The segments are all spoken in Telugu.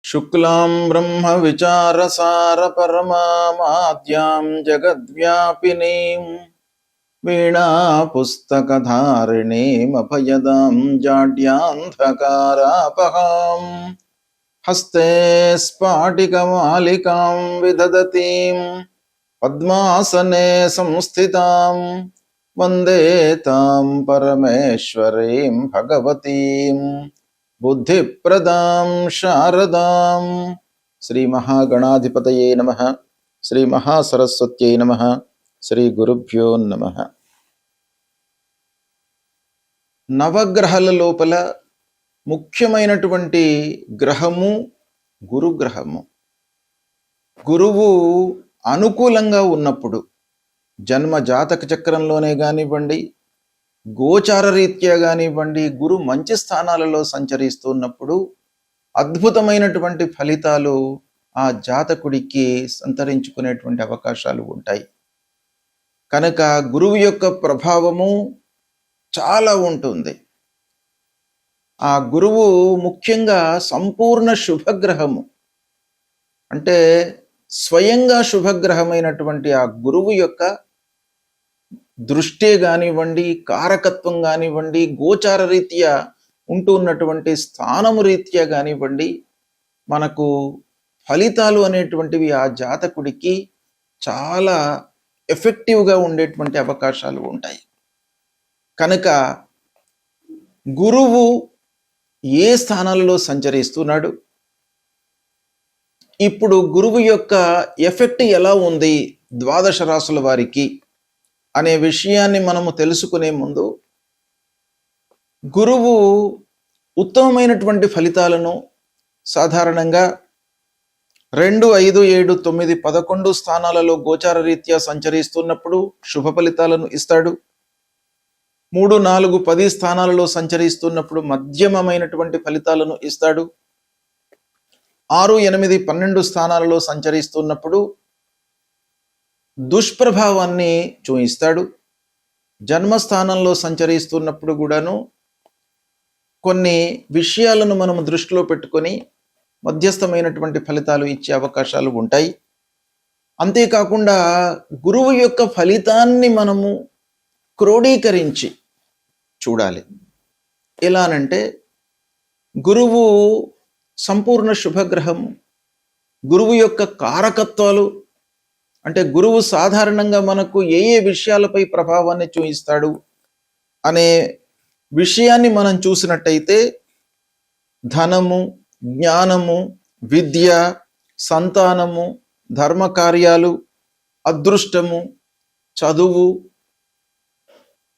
शुक्लां ब्रह्म विचारसार परमामाद्यां जगद्व्यापिनीं वीणा पुस्तकधारिणीं अभयदां जाड्यान्धकारापहां हस्ते स्फाटिकमालिकां विदधतीं पद्मासने संस्थितां वन्दे तां परमेश्वरीं भगवतीं बुद्धिप्रदां शारदां। श्री महागणाधिपतये नमः। श्री महासरस्वत्यै नमः। శ్రీ గురుభ్యో నమః. నవగ్రహాల లోపల ముఖ్యమైనటువంటి గ్రహము గురుగ్రహము. గురువు అనుకూలంగా ఉన్నప్పుడు జన్మ జాతక చక్రంలోనే కానివ్వండి, గోచార రీత్యా కానివ్వండి, గురు మంచి స్థానాలలో సంచరిస్తున్నప్పుడు అద్భుతమైనటువంటి ఫలితాలు ఆ జాతకుడికి సంతరించుకునేటువంటి అవకాశాలు ఉంటాయి. కనుక గురువు యొక్క ప్రభావము చాలా ఉంటుంది. ఆ గురువు ముఖ్యంగా సంపూర్ణ శుభగ్రహము, అంటే స్వయంగా శుభగ్రహమైనటువంటి ఆ గురువు యొక్క దృష్టి కానివ్వండి, కారకత్వం కానివ్వండి, గోచార రీత్యా ఉంటున్నటువంటి స్థానము రీత్యా కానివ్వండి, మనకు ఫలితాలు అనేటువంటివి ఆ జాతకుడికి చాలా ఎఫెక్టివ్గా ఉండేటువంటి అవకాశాలు ఉంటాయి. కనుక గురువు ఏ స్థానాలలో సంచరిస్తున్నాడు, ఇప్పుడు గురువు యొక్క ఎఫెక్ట్ ఎలా ఉంది ద్వాదశ రాశుల వారికి అనే విషయాన్ని మనము తెలుసుకునే ముందు, గురువు ఉత్తమమైనటువంటి ఫలితాలను సాధారణంగా 2, 5, 7, 9, 11 స్థానాలలో గోచార రీత్యా సంచరిస్తున్నప్పుడు శుభ ఫలితాలను ఇస్తాడు. 3, 4, 10 స్థానాలలో సంచరిస్తున్నప్పుడు మధ్యమమైనటువంటి ఫలితాలను ఇస్తాడు. 6, 8, 12 స్థానాలలో సంచరిస్తున్నప్పుడు దుష్ప్రభావాన్ని చూయిస్తాడు. జన్మస్థానంలో సంచరిస్తున్నప్పుడు కూడాను కొన్ని విషయాలను మనము దృష్టిలో పెట్టుకొని మధ్యస్థమైనటువంటి ఫలితాలు ఇచ్చే అవకాశాలు ఉంటాయి. అంతేకాకుండా గురువు యొక్క ఫలితాన్ని మనము క్రోడీకరించి చూడాలి. ఎలానంటే, గురువు సంపూర్ణ శుభగ్రహము, గురువు యొక్క కారకత్వాలు, అంటే గురువు సాధారణంగా మనకు ఏ ఏ విషయాలపై ప్రభావాన్ని చూపిస్తాడు అనే విషయాన్ని మనం చూసినట్టయితే, ధనము, జ్ఞానము, విద్య, సంతానము, ధర్మకార్యాలు, అదృష్టము, చదువు,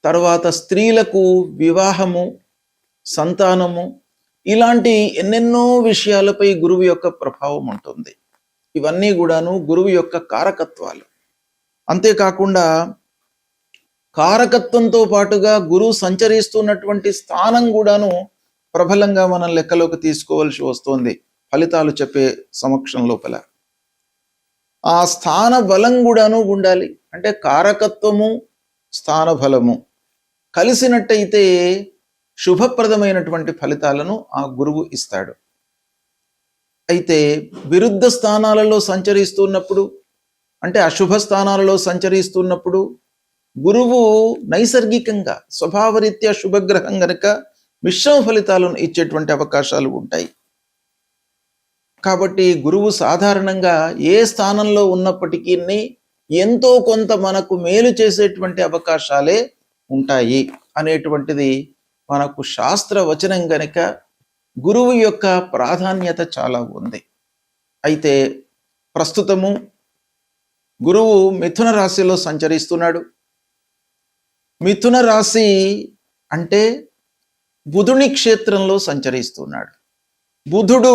తర్వాత స్త్రీలకు వివాహము, సంతానము, ఇలాంటి ఎన్నెన్నో విషయాలపై గురువు యొక్క ప్రభావం ఉంటుంది. ఇవన్నీ కూడాను గురువు యొక్క కారకత్వాలు. అంతేకాకుండా కారకత్వంతో పాటుగా గురువు సంచరిస్తున్నటువంటి స్థానం కూడాను ప్రబలంగా మనం లెక్కలోకి తీసుకోవాల్సి వస్తుంది ఫలితాలు చెప్పే సమక్షం లోపల. ఆ స్థాన బలం కూడాను ఉండాలి. అంటే కారకత్వము, స్థాన బలము కలిసినట్టయితే శుభప్రదమైనటువంటి ఫలితాలను ఆ గురువు ఇస్తాడు. అయితే విరుద్ధ స్థానాలలో సంచరిస్తున్నప్పుడు, అంటే అశుభ స్థానాలలో సంచరిస్తున్నప్పుడు గురువు నైసర్గికంగా స్వభావరీత్యా శుభగ్రహం గనుక మిశ్రమ ఫలితాలను ఇచ్చేటువంటి అవకాశాలు ఉంటాయి. కాబట్టి గురువు సాధారణంగా ఏ స్థానంలో ఉన్నప్పటికీ ఎంతో కొంత మనకు మేలు చేసేటువంటి అవకాశాలే ఉంటాయి అనేటువంటిది మనకు శాస్త్ర వచనం గనుక గురువు యొక్క ప్రాధాన్యత చాలా ఉంది. అయితే ప్రస్తుతము గురువు మిథున రాశిలో సంచరిస్తున్నాడు. మిథున రాశి అంటే బుధుని క్షేత్రంలో సంచరిస్తున్నాడు. బుధుడు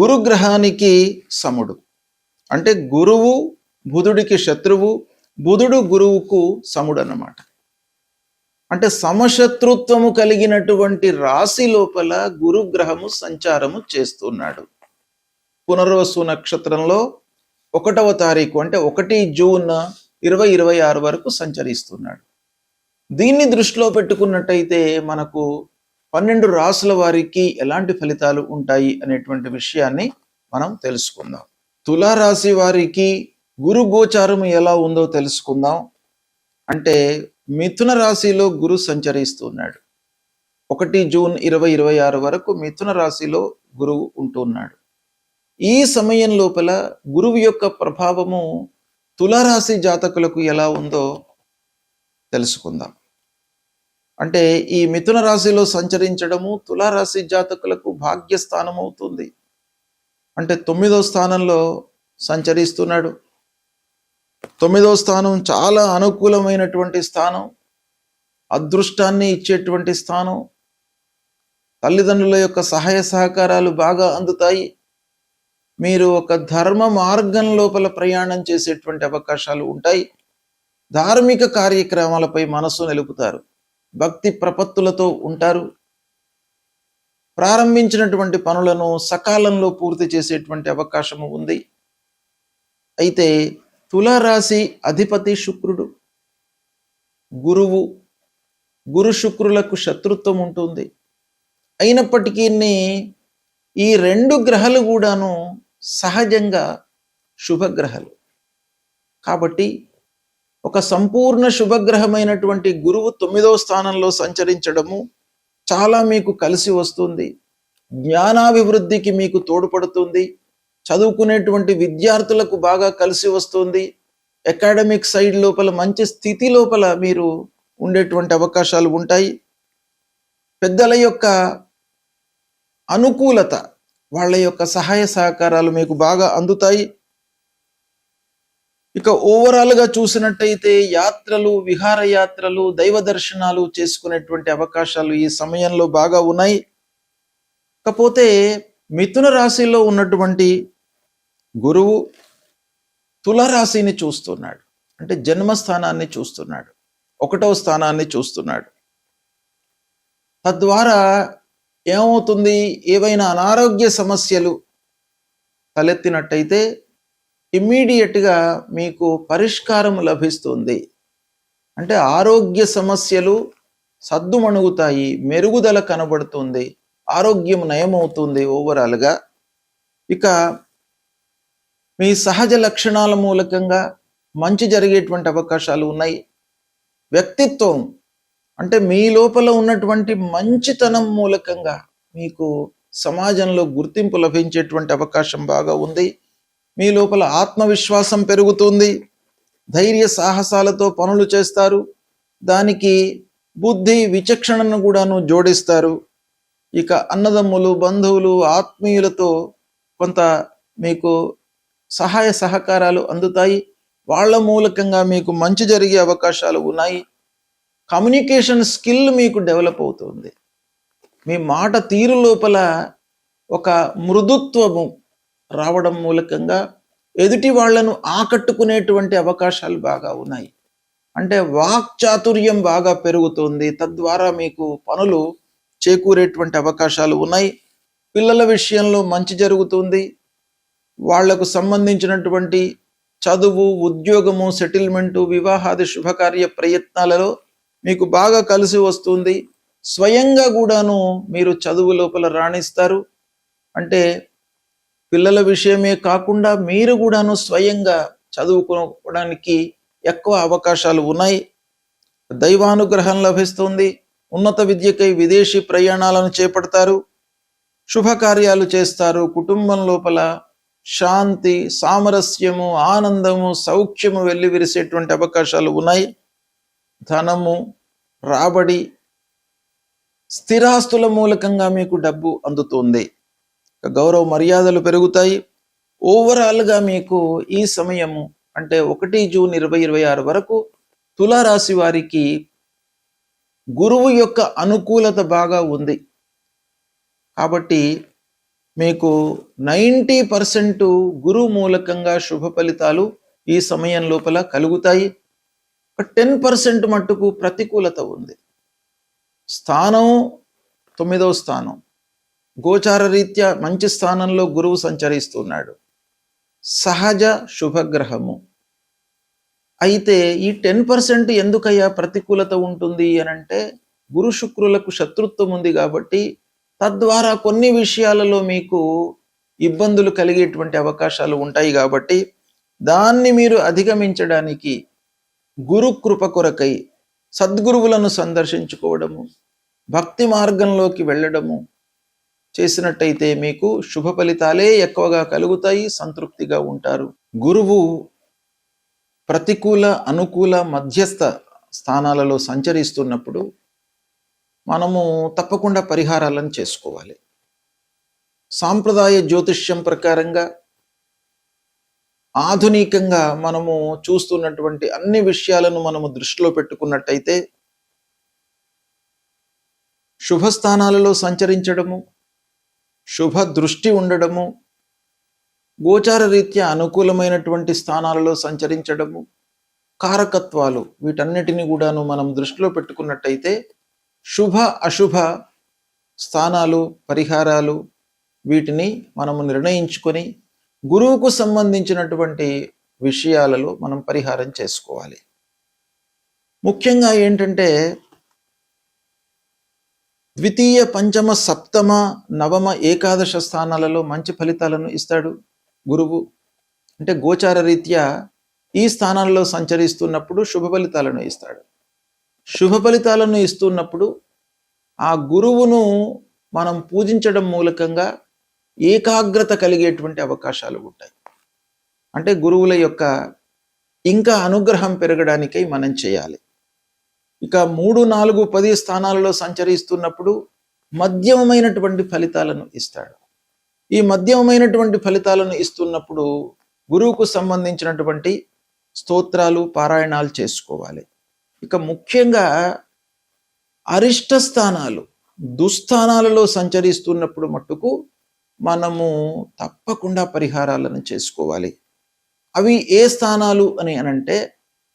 గురుగ్రహానికి సముడు, అంటే గురువు బుధుడికి శత్రువు, బుధుడు గురువుకు సముడు అన్నమాట. అంటే సమశత్రుత్వము కలిగినటువంటి రాశి లోపల గురుగ్రహము సంచారము చేస్తున్నాడు. పునర్వసు నక్షత్రంలో 1వ తారీఖు, అంటే 1 జూన్ 2026 వరకు సంచరిస్తున్నాడు. దీన్ని దృష్టిలో పెట్టుకున్నట్టయితే మనకు 12 రాసుల వారికి ఎలాంటి ఫలితాలు ఉంటాయి అనేటువంటి విషయాన్ని మనం తెలుసుకుందాం. తులారాశి వారికి గురు గోచారం ఎలా ఉందో తెలుసుకుందాం. అంటే మిథున రాశిలో గురు సంచరిస్తున్నాడు. 1 జూన్ 2026 వరకు మిథున రాశిలో గురువు ఉంటున్నాడు. ఈ సమయం లోపల గురువు యొక్క ప్రభావము తులారాశి జాతకులకు ఎలా ఉందో తెలుసుకుందాం. అంటే ఈ మిథున రాశిలో సంచరించడము తులారాశి జాతకులకు భాగ్యస్థానం అవుతుంది. అంటే 9వ స్థానంలో సంచరిస్తున్నాడు. 9వ స్థానం చాలా అనుకూలమైనటువంటి స్థానం, అదృష్టాన్ని ఇచ్చేటువంటి స్థానం. తల్లిదండ్రుల యొక్క సహాయ సహకారాలు బాగా అందుతాయి. మీరు ఒక ధర్మ మార్గం లోపల ప్రయాణం చేసేటువంటి అవకాశాలు ఉంటాయి. ధార్మిక కార్యక్రమాలపై మనసు నిలుపుతారు. భక్తి ప్రపత్తులతో ఉంటారు. ప్రారంభించినటువంటి పనులను సకాలంలో పూర్తి చేసేటువంటి అవకాశము ఉంది. అయితే తులారాశి అధిపతి శుక్రుడు. గురు శుక్రులకు శత్రుత్వం ఉంటుంది. అయినప్పటికీ ఈ 2 గ్రహాలు కూడాను సహజంగా శుభగ్రహాలు కాబట్టి ఒక సంపూర్ణ శుభగ్రహమైనటువంటి గురువు 9వ స్థానంలో సంచరించడము చాలా మీకు కలిసి వస్తుంది. జ్ఞానాభివృద్ధికి మీకు తోడ్పడుతుంది. చదువుకునేటువంటి విద్యార్థులకు బాగా కలిసి వస్తుంది. అకాడమిక్ సైడ్ లోపల మంచి స్థితి లోపల మీరు ఉండేటువంటి అవకాశాలు ఉంటాయి. పెద్దల యొక్క అనుకూలత, వాళ్ళ యొక్క సహాయ సహకారాలు మీకు బాగా అందుతాయి. ఇక ఓవరాల్గా చూసినట్టయితే యాత్రలు, విహారయాత్రలు, దైవ దర్శనాలు చేసుకునేటువంటి అవకాశాలు ఈ సమయంలో బాగా ఉన్నాయి. కాకపోతే మిథున రాశిలో ఉన్నటువంటి గురువు తులారాశిని చూస్తున్నాడు. అంటే జన్మస్థానాన్ని చూస్తున్నాడు, 1వ స్థానాన్ని చూస్తున్నాడు. తద్వారా ఏమవుతుంది, ఏవైనా అనారోగ్య సమస్యలు తలెత్తినట్టయితే ఇమ్మీడియట్గా మీకు పరిష్కారం లభిస్తుంది. అంటే ఆరోగ్య సమస్యలు సద్దుమణుగుతాయి, మెరుగుదల కనబడుతుంది, ఆరోగ్యం నయమవుతుంది ఓవరాల్గా. ఇక మీ సహజ లక్షణాల మూలకంగా మంచి జరిగేటువంటి అవకాశాలు ఉన్నాయి. వ్యక్తిత్వం అంటే మీ లోపల ఉన్నటువంటి మంచితనం మూలకంగా మీకు సమాజంలో గుర్తింపు లభించేటువంటి అవకాశం బాగా ఉంది. మీ లోపల ఆత్మవిశ్వాసం పెరుగుతుంది. ధైర్య సాహసాలతో పనులు చేస్తారు. దానికి బుద్ధి విచక్షణను కూడాను జోడిస్తారు. ఇక అన్నదమ్ములు, బంధువులు, ఆత్మీయులతో కొంత మీకు సహాయ సహకారాలు అందుతాయి. వాళ్ళ మూలకంగా మీకు మంచి జరిగే అవకాశాలు ఉన్నాయి. కమ్యూనికేషన్ స్కిల్ మీకు డెవలప్ అవుతుంది. మీ మాట తీరు లోపల ఒక మృదుత్వము రావడం మూలకంగా ఎదుటి వాళ్లను ఆకట్టుకునేటువంటి అవకాశాలు బాగా ఉన్నాయి. అంటే వాక్చాతుర్యం బాగా పెరుగుతుంది. తద్వారా మీకు పనులు చేకూరేటువంటి అవకాశాలు ఉన్నాయి. పిల్లల విషయంలో మంచి జరుగుతుంది. వాళ్లకు సంబంధించినటువంటి చదువు, ఉద్యోగము, సెటిల్మెంటు, వివాహాది శుభకార్య ప్రయత్నాలలో మీకు బాగా కలిసి వస్తుంది. స్వయంగా కూడాను మీరు చదువు లోపల రాణిస్తారు. అంటే పిల్లల విషయమే కాకుండా మీరు కూడాను స్వయంగా చదువుకోవడానికి ఎక్కువ అవకాశాలు ఉన్నాయి. దైవానుగ్రహం లభిస్తుంది. ఉన్నత విద్యకై విదేశీ ప్రయాణాలను చేపడతారు. శుభకార్యాలు చేస్తారు. కుటుంబం లోపల శాంతి, సామరస్యము, ఆనందము, సౌఖ్యము వెళ్ళి విరిసేటువంటి అవకాశాలు ఉన్నాయి. ధనము, రాబడి, స్థిరాస్తుల మూలకంగా మీకు డబ్బు అందుతుంది. గౌరవ మర్యాదలు పెరుగుతాయి. ఓవరాల్గా మీకు ఈ సమయము అంటే 1 జూన్ 2026 వరకు తులారాశి వారికి గురువు యొక్క అనుకూలత బాగా ఉంది. కాబట్టి మీకు 90% గురువు మూలకంగా శుభ ఫలితాలు ఈ సమయం లోపల కలుగుతాయి. 10% మట్టుకు ప్రతికూలత ఉంది. స్థానం 9వ స్థానం, గోచార రీత్యా మంచి స్థానంలో గురువు సంచరిస్తున్నాడు. సహజ శుభగ్రహము. అయితే ఈ 10% ఎందుకయ్యా ప్రతికూలత ఉంటుంది అనంటే గురు శుక్రులకు శత్రుత్వం ఉంది కాబట్టి తద్వారా కొన్ని విషయాలలో మీకు ఇబ్బందులు కలిగేటువంటి అవకాశాలు ఉంటాయి. కాబట్టి దాన్ని మీరు అధిగమించడానికి గురు కృప కొరకై సద్గురువులను సందర్శించుకోవడము, భక్తి మార్గంలోకి వెళ్ళడము చేసినట్టయితే మీకు శుభ ఫలితాలే ఎక్కువగా కలుగుతాయి, సంతృప్తిగా ఉంటారు. గురువు ప్రతికూల అనుకూల మధ్యస్థ స్థానాలలో సంచరిస్తున్నప్పుడు మనము తప్పకుండా పరిహారాలను చేసుకోవాలి. సాంప్రదాయ జ్యోతిష్యం ప్రకారంగా ఆధునికంగా మనము చూస్తున్నటువంటి అన్ని విషయాలను మనము దృష్టిలో పెట్టుకున్నట్టయితే శుభస్థానాలలో సంచరించడము, శుభ దృష్టి ఉండడము, గోచార రీత్యా అనుకూలమైనటువంటి స్థానాలలో సంచరించడము, కారకత్వాలు వీటన్నిటిని కూడాను మనం దృష్టిలో పెట్టుకున్నట్టయితే శుభ అశుభ స్థానాలు పరిహారాలు వీటిని మనము నిర్ణయించుకొని గురువుకు సంబంధించినటువంటి విషయాలలో మనం పరిహారం చేసుకోవాలి. ముఖ్యంగా ఏంటంటే ద్వితీయ పంచమ సప్తమ నవమ ఏకాదశ స్థానాలలో మంచి ఫలితాలను ఇస్తాడు గురువు. అంటే గోచార రీత్యా ఈ స్థానాల్లో సంచరిస్తున్నప్పుడు శుభ ఫలితాలను ఇస్తాడు. శుభ ఫలితాలను ఇస్తున్నప్పుడు ఆ గురువును మనం పూజించడం మూలకంగా ఏకాగ్రత కలిగేటువంటి అవకాశాలు ఉంటాయి. అంటే గురువుల యొక్క ఇంకా అనుగ్రహం పెరగడానికై మనం చేయాలి. ఇక 3, 4, 10 స్థానాలలో సంచరిస్తున్నప్పుడు మధ్యమైనటువంటి ఫలితాలను ఇస్తాడు. ఈ మధ్యమైనటువంటి ఫలితాలను ఇస్తున్నప్పుడు గురువుకు సంబంధించినటువంటి స్తోత్రాలు పారాయణాలు చేసుకోవాలి. ఇక ముఖ్యంగా అరిష్ట స్థానాలు దుస్థానాలలో సంచరిస్తున్నప్పుడు మట్టుకు మనము తప్పకుండా పరిహారాలను చేసుకోవాలి. అవి ఏ స్థానాలు అని అనంటే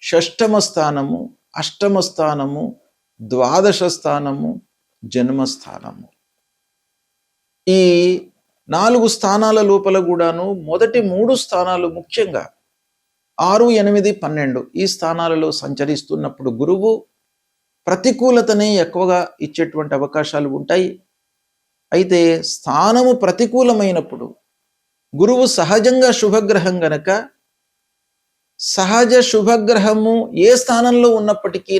షష్టమ స్థానము, అష్టమ స్థానము, ద్వాదశ స్థానము, జన్మస్థానము. ఈ 4 స్థానాల లోపల కూడాను మొదటి 3 స్థానాలు ముఖ్యంగా 6, 8, 12 ఈ స్థానాలలో సంచరిస్తున్నప్పుడు గురువు ప్రతికూలతనే ఎక్కువగా ఇచ్చేటువంటి అవకాశాలు ఉంటాయి. అయితే స్థానము ప్రతికూలమైనప్పుడు గురువు సహజంగా శుభగ్రహం గనక సహజ శుభగ్రహము ఏ స్థానంలో ఉన్నప్పటికీ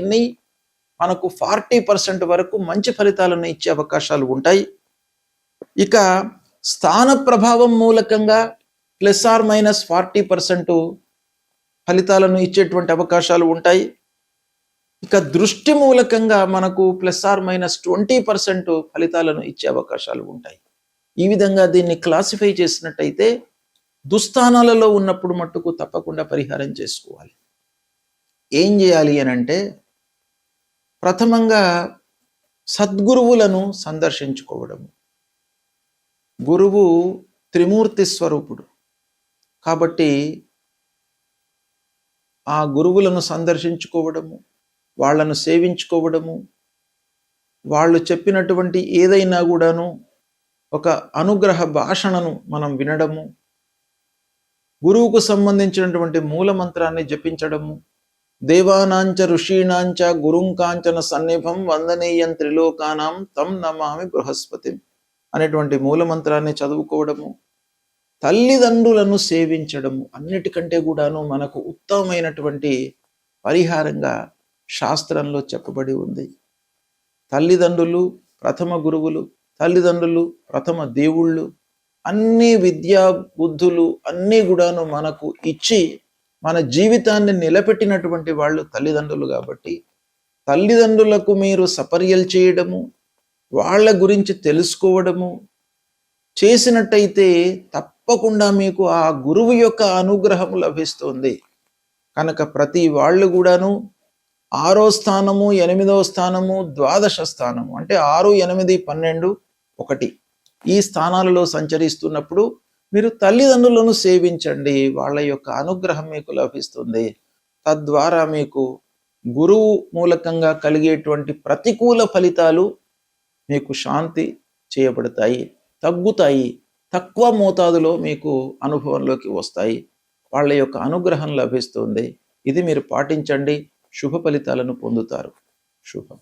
మనకు 40% వరకు మంచి ఫలితాలను ఇచ్చే అవకాశాలు ఉంటాయి. ఇక స్థాన ప్రభావం మూలకంగా ±40% ఫలితాలను ఇచ్చేటువంటి అవకాశాలు ఉంటాయి. ఇక దృష్టి మూలకంగా మనకు ±20% ఫలితాలను ఇచ్చే అవకాశాలు ఉంటాయి. ఈ విధంగా దీన్ని క్లాసిఫై చేసినట్టయితే దుస్థానాలలో ఉన్నప్పుడు మట్టుకు తప్పకుండా పరిహారం చేసుకోవాలి. ఏం చేయాలి అని అంటే ప్రథమంగా సద్గురువులను సందర్శించుకోవడము. గురువు త్రిమూర్తి స్వరూపుడు కాబట్టి ఆ గురువులను సందర్శించుకోవడము, వాళ్ళను సేవించుకోవడము, వాళ్ళు చెప్పినటువంటి ఏదైనా కూడాను ఒక అనుగ్రహ భాషణను మనం వినడము, గురువుకు సంబంధించినటువంటి మూలమంత్రాన్ని జపించడము, దేవానాంచ ఋషీణాంచ గురుంకాంచన సన్నిభం వందనీయం త్రిలోకానాం తం నమామి బృహస్పతిం అనేటువంటి మూలమంత్రాన్ని చదువుకోవడము, తల్లిదండ్రులను సేవించడము అన్నిటికంటే కూడాను మనకు ఉత్తమమైనటువంటి పరిహారంగా శాస్త్రంలో చెప్పబడి ఉంది. తల్లిదండ్రులు ప్రథమ గురువులు, తల్లిదండ్రులు ప్రథమ దేవుళ్ళు, అన్ని విద్యా బుద్ధులు అన్నీ కూడాను మనకు ఇచ్చి మన జీవితాన్ని నిలబెట్టినటువంటి వాళ్ళు తల్లిదండ్రులు. కాబట్టి తల్లిదండ్రులకు మీరు సపర్యలు చేయడము, వాళ్ళ గురించి తెలుసుకోవడము చేసినట్టయితే తప్పకుండా మీకు ఆ గురువు యొక్క అనుగ్రహం లభిస్తుంది. కనుక ప్రతి వాళ్ళు కూడాను 6వ స్థానము, 8వ స్థానము, ద్వాదశ స్థానము అంటే 6, 8, 12, 1 ఈ స్థానాలలో సంచరిస్తున్నప్పుడు మీరు తల్లిదండ్రులను సేవించండి. వాళ్ళ యొక్క అనుగ్రహం మీకు లభిస్తుంది. తద్వారా మీకు గురువు మూలకంగా కలిగేటువంటి ప్రతికూల ఫలితాలు మీకు శాంతి చేయబడతాయి, తగ్గుతాయి, తక్కువ మోతాదులో మీకు అనుభవంలోకి వస్తాయి. వాళ్ళ యొక్క అనుగ్రహం లభిస్తుంది. ఇది మీరు పాటించండి, శుభ ఫలితాలను పొందుతారు. శుభం.